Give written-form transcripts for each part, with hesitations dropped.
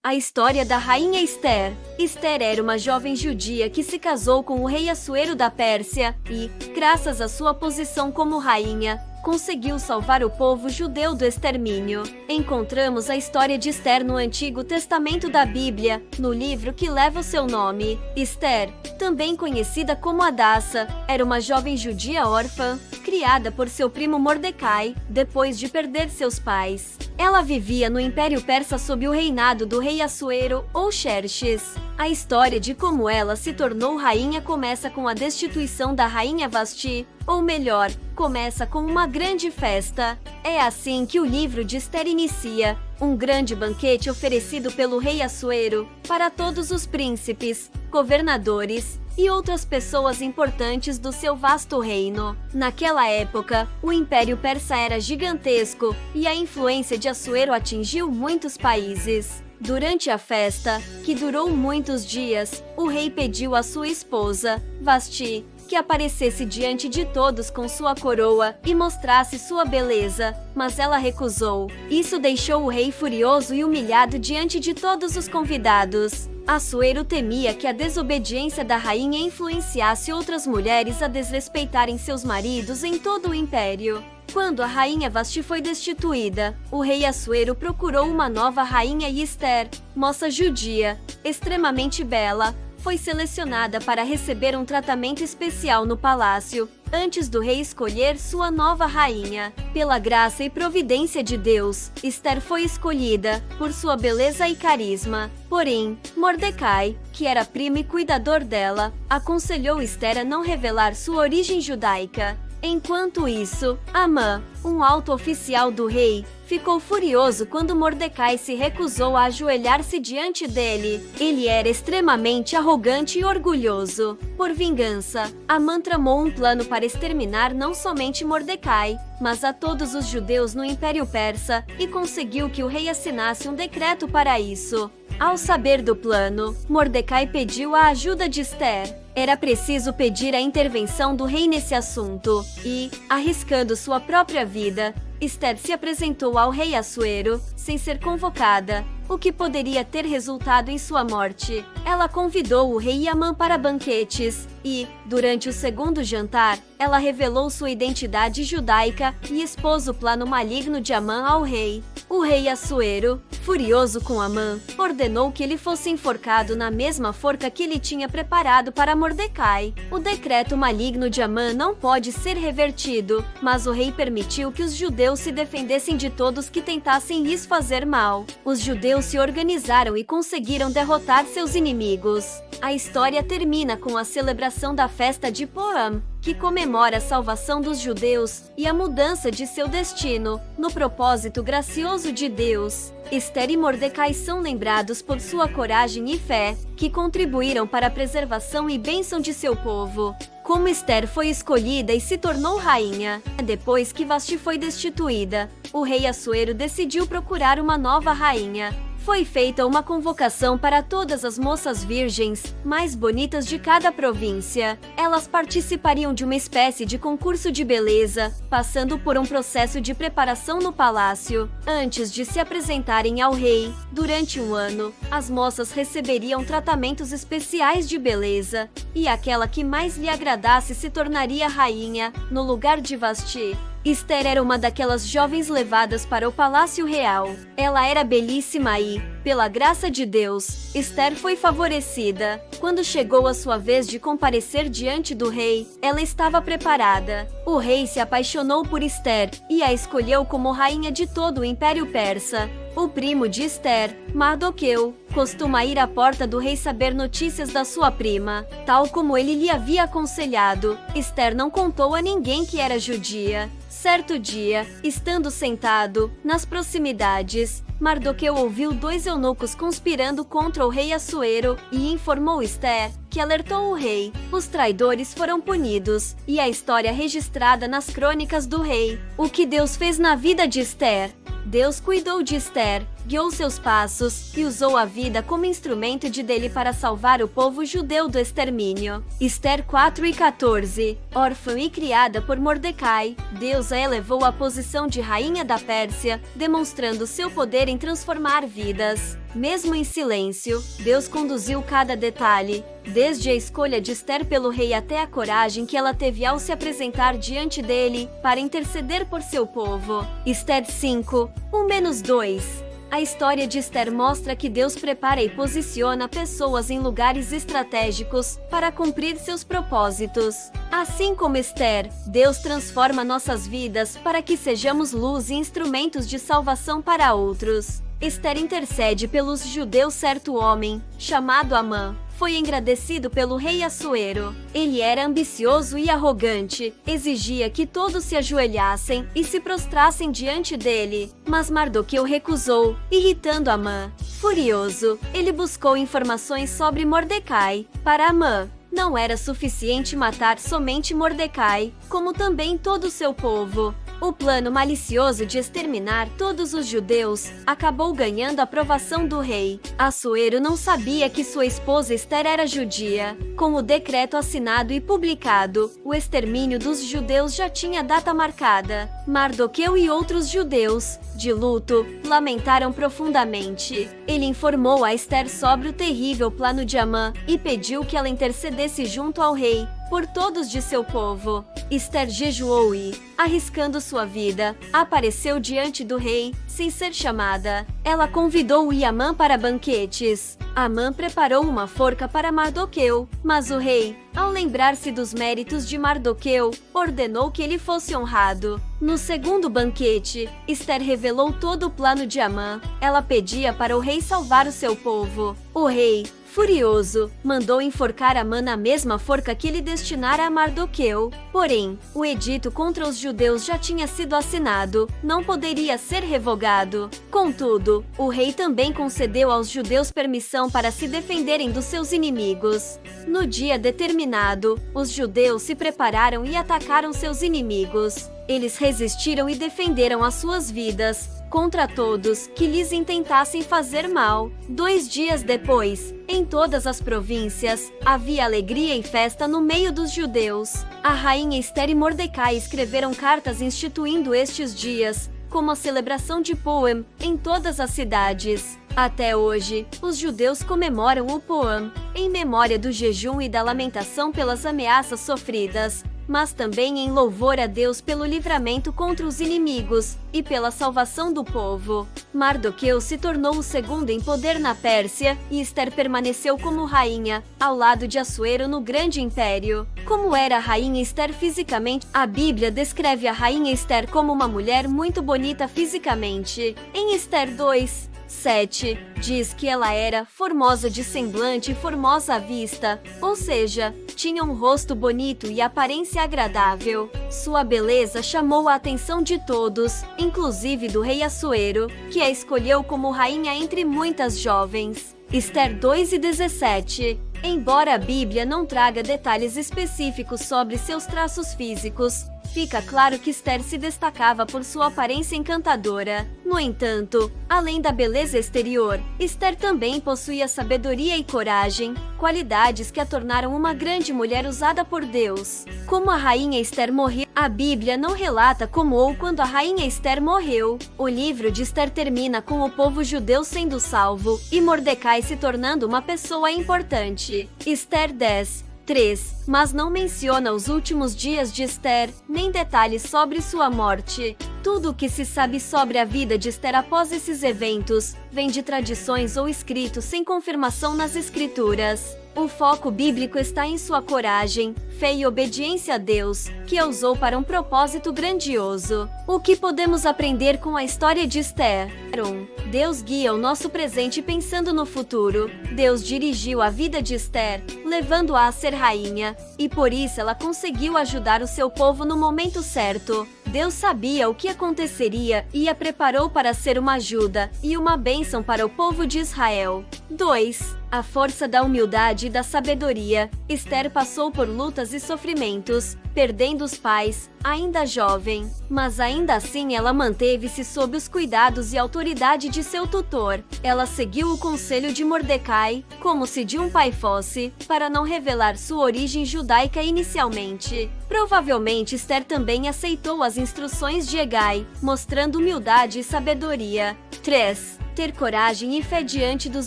A história da rainha Esther. Esther era uma jovem judia que se casou com o rei Assuero da Pérsia e, graças à sua posição como rainha, conseguiu salvar o povo judeu do extermínio. Encontramos a história de Esther no Antigo Testamento da Bíblia, no livro que leva o seu nome. Esther, também conhecida como Hadassa, era uma jovem judia órfã, criada por seu primo Mordecai, depois de perder seus pais. Ela vivia no Império Persa sob o reinado do rei Assuero ou Xerxes. A história de como ela se tornou rainha começa com a destituição da rainha Vasti, ou melhor, começa com uma grande festa. É assim que o livro de Esther inicia, um grande banquete oferecido pelo rei Assuero para todos os príncipes, governadores e outras pessoas importantes do seu vasto reino. Naquela época, o Império Persa era gigantesco e a influência de Assuero atingiu muitos países. Durante a festa, que durou muitos dias, o rei pediu à sua esposa, Vasti, que aparecesse diante de todos com sua coroa e mostrasse sua beleza, mas ela recusou. Isso deixou o rei furioso e humilhado diante de todos os convidados. Assuero temia que a desobediência da rainha influenciasse outras mulheres a desrespeitarem seus maridos em todo o império. Quando a rainha Vasti foi destituída, o rei Assuero procurou uma nova rainha e Esther, moça judia, extremamente bela, foi selecionada para receber um tratamento especial no palácio, antes do rei escolher sua nova rainha. Pela graça e providência de Deus, Esther foi escolhida, por sua beleza e carisma. Porém, Mordecai, que era primo e cuidador dela, aconselhou Esther a não revelar sua origem judaica. Enquanto isso, Amã, um alto oficial do rei, ficou furioso quando Mordecai se recusou a ajoelhar-se diante dele. Ele era extremamente arrogante e orgulhoso. Por vingança, Amã tramou um plano para exterminar não somente Mordecai, mas a todos os judeus no Império Persa e conseguiu que o rei assinasse um decreto para isso. Ao saber do plano, Mordecai pediu a ajuda de Esther. Era preciso pedir a intervenção do rei nesse assunto e, arriscando sua própria vida, Esther se apresentou ao rei Assuero, sem ser convocada, o que poderia ter resultado em sua morte. Ela convidou o rei Amã para banquetes e, durante o segundo jantar, ela revelou sua identidade judaica e expôs o plano maligno de Amã ao rei. O rei Assuero, furioso com Amã, ordenou que ele fosse enforcado na mesma forca que ele tinha preparado para Mordecai. O decreto maligno de Amã não pode ser revertido, mas o rei permitiu que os judeus se defendessem de todos que tentassem lhes fazer mal. Os judeus se organizaram e conseguiram derrotar seus inimigos. A história termina com a celebração da festa de Purim, que comemora a salvação dos judeus e a mudança de seu destino, no propósito gracioso de Deus. Esther e Mordecai são lembrados por sua coragem e fé, que contribuíram para a preservação e bênção de seu povo. Como Esther foi escolhida e se tornou rainha. Depois que Vasti foi destituída, o rei Assuero decidiu procurar uma nova rainha. Foi feita uma convocação para todas as moças virgens, mais bonitas de cada província. Elas participariam de uma espécie de concurso de beleza, passando por um processo de preparação no palácio. Antes de se apresentarem ao rei, durante um ano, as moças receberiam tratamentos especiais de beleza, e aquela que mais lhe agradasse se tornaria rainha, no lugar de Vasti. Esther era uma daquelas jovens levadas para o Palácio Real. Ela era belíssima e, pela graça de Deus, Esther foi favorecida. Quando chegou a sua vez de comparecer diante do rei, ela estava preparada. O rei se apaixonou por Esther e a escolheu como rainha de todo o Império Persa. O primo de Esther, Mardoqueu, costuma ir à porta do rei saber notícias da sua prima. Tal como ele lhe havia aconselhado, Esther não contou a ninguém que era judia. Certo dia, estando sentado, nas proximidades, Mardoqueu ouviu dois eunucos conspirando contra o rei Assuero e informou Esther, que alertou o rei. Os traidores foram punidos, e a história registrada nas crônicas do rei. O que Deus fez na vida de Esther? Deus cuidou de Esther, guiou seus passos e usou a vida como instrumento dele para salvar o povo judeu do extermínio. Esther 4:14. Órfã e criada por Mordecai, Deus a elevou à posição de rainha da Pérsia, demonstrando seu poder em transformar vidas. Mesmo em silêncio, Deus conduziu cada detalhe, desde a escolha de Esther pelo rei até a coragem que ela teve ao se apresentar diante dele para interceder por seu povo. Esther 5:1-2. A história de Esther mostra que Deus prepara e posiciona pessoas em lugares estratégicos para cumprir seus propósitos. Assim como Esther, Deus transforma nossas vidas para que sejamos luz e instrumentos de salvação para outros. Esther intercede pelos judeus. Certo homem, chamado Amã, foi engrandecido pelo rei Assuero. Ele era ambicioso e arrogante, exigia que todos se ajoelhassem e se prostrassem diante dele, mas Mardoqueu recusou, irritando Amã. Furioso, ele buscou informações sobre Mordecai. Para Amã, não era suficiente matar somente Mordecai, como também todo o seu povo. O plano malicioso de exterminar todos os judeus acabou ganhando a aprovação do rei. Assuero não sabia que sua esposa Esther era judia. Com o decreto assinado e publicado, o extermínio dos judeus já tinha data marcada. Mardoqueu e outros judeus, de luto, lamentaram profundamente. Ele informou a Esther sobre o terrível plano de Amã e pediu que ela intercedesse junto ao rei por todos de seu povo. Esther jejuou e, arriscando sua vida, apareceu diante do rei, sem ser chamada. Ela convidou Amã para banquetes. Amã preparou uma forca para Mardoqueu, mas o rei, ao lembrar-se dos méritos de Mardoqueu, ordenou que ele fosse honrado. No segundo banquete, Esther revelou todo o plano de Amã. Ela pedia para o rei salvar o seu povo. O rei, furioso, mandou enforcar Amã na mesma forca que ele destinara a Mardoqueu. Porém, o edito contra os judeus já tinha sido assinado, não poderia ser revogado. Contudo, o rei também concedeu aos judeus permissão para se defenderem dos seus inimigos. No dia determinado, os judeus se prepararam e atacaram seus inimigos. Eles resistiram e defenderam as suas vidas contra todos que lhes intentassem fazer mal. 2 dias depois, em todas as províncias, havia alegria e festa no meio dos judeus. A rainha Esther e Mordecai escreveram cartas instituindo estes dias como a celebração de Purim em todas as cidades. Até hoje, os judeus comemoram o Purim em memória do jejum e da lamentação pelas ameaças sofridas, mas também em louvor a Deus pelo livramento contra os inimigos e pela salvação do povo. Mardoqueu se tornou o segundo em poder na Pérsia e Esther permaneceu como rainha, ao lado de Assuero no grande império. Como era a rainha Esther fisicamente? A Bíblia descreve a rainha Esther como uma mulher muito bonita fisicamente. Em Esther 2:7, diz que ela era formosa de semblante e formosa à vista, ou seja, tinha um rosto bonito e aparência agradável. Sua beleza chamou a atenção de todos, inclusive do rei Assuero, que a escolheu como rainha entre muitas jovens. Esther 2:17. Embora a Bíblia não traga detalhes específicos sobre seus traços físicos, fica claro que Esther se destacava por sua aparência encantadora. No entanto, além da beleza exterior, Esther também possuía sabedoria e coragem, qualidades que a tornaram uma grande mulher usada por Deus. Como a rainha Esther morreu, a Bíblia não relata como ou quando a rainha Esther morreu. O livro de Esther termina com o povo judeu sendo salvo e Mordecai se tornando uma pessoa importante. Esther 10:3, mas não menciona os últimos dias de Esther, nem detalhes sobre sua morte. Tudo o que se sabe sobre a vida de Esther após esses eventos vem de tradições ou escritos sem confirmação nas escrituras. O foco bíblico está em sua coragem, fé e obediência a Deus, que a usou para um propósito grandioso. O que podemos aprender com a história de Esther? 1. Deus guia o nosso presente pensando no futuro. Deus dirigiu a vida de Esther, levando-a a ser rainha, e por isso ela conseguiu ajudar o seu povo no momento certo. Deus sabia o que aconteceria e a preparou para ser uma ajuda e uma bênção para o povo de Israel. 2. A força da humildade e da sabedoria, Esther passou por lutas e sofrimentos, perdendo os pais, ainda jovem. Mas ainda assim ela manteve-se sob os cuidados e autoridade de seu tutor. Ela seguiu o conselho de Mordecai, como se de um pai fosse, para não revelar sua origem judaica inicialmente. Provavelmente Esther também aceitou as instruções de Hegai, mostrando humildade e sabedoria. 3. Ter coragem e fé diante dos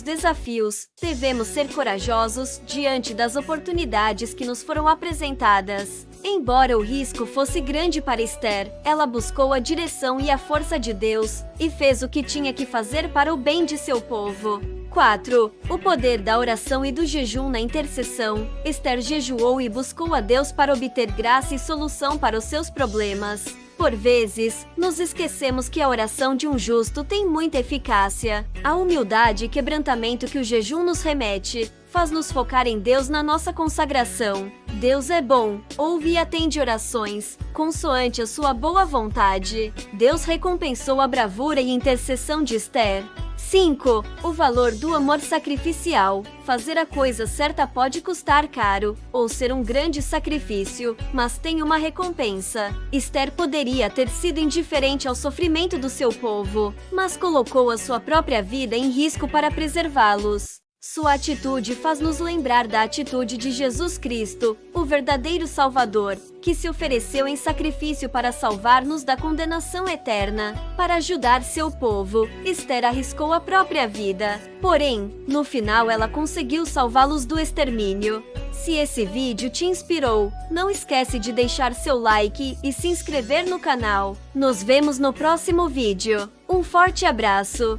desafios. Devemos ser corajosos diante das oportunidades que nos foram apresentadas. Embora o risco fosse grande para Esther, ela buscou a direção e a força de Deus e fez o que tinha que fazer para o bem de seu povo. 4. O poder da oração e do jejum na intercessão. Esther jejuou e buscou a Deus para obter graça e solução para os seus problemas. Por vezes, nos esquecemos que a oração de um justo tem muita eficácia. A humildade e quebrantamento que o jejum nos remete faz-nos focar em Deus na nossa consagração. Deus é bom, ouve e atende orações, consoante a sua boa vontade. Deus recompensou a bravura e intercessão de Esther. 5. O valor do amor sacrificial. Fazer a coisa certa pode custar caro, ou ser um grande sacrifício, mas tem uma recompensa. Esther poderia ter sido indiferente ao sofrimento do seu povo, mas colocou a sua própria vida em risco para preservá-los. Sua atitude faz-nos lembrar da atitude de Jesus Cristo, o verdadeiro Salvador, que se ofereceu em sacrifício para salvar-nos da condenação eterna. Para ajudar seu povo, Esther arriscou a própria vida. Porém, no final ela conseguiu salvá-los do extermínio. Se esse vídeo te inspirou, não esquece de deixar seu like e se inscrever no canal. Nos vemos no próximo vídeo. Um forte abraço!